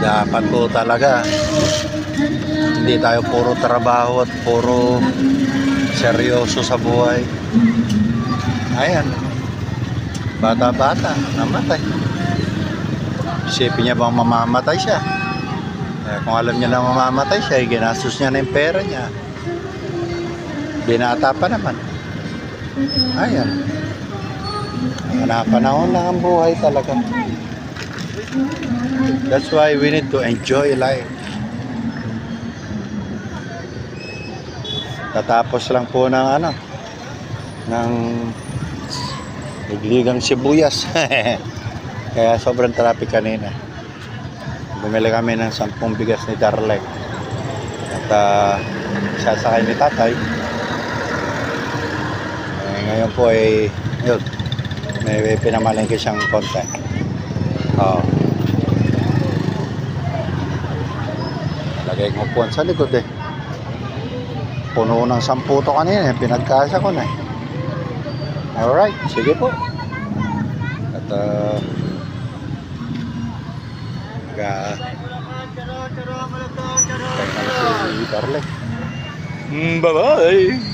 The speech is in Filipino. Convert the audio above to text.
Dapat po talaga hindi tayo puro trabaho at puro seryoso sa buhay. Ayan, bata-bata namatay. Isipin niya bang mamamatay siya? Kung alam niya na mamamatay siya, ginastos niya na yung pera niya. Binata pa naman. Ayan, panahon lang ang buhay talaga. That's why we need to enjoy life. Tatapos lang po ng ng ligligang sibuyas. Kaya sobrang traffic kanina. Bumili kami ng 10 bigas ni Darlek. At sasakay ni tatay. Ngayon po ay yun, may pinamalengke siyang konti. Lagay ng upuan sa likod eh. Puno ng 10 to kanina eh. Pinagkasa ko na eh. Alright, sige po. At si Darlek. Bye-bye.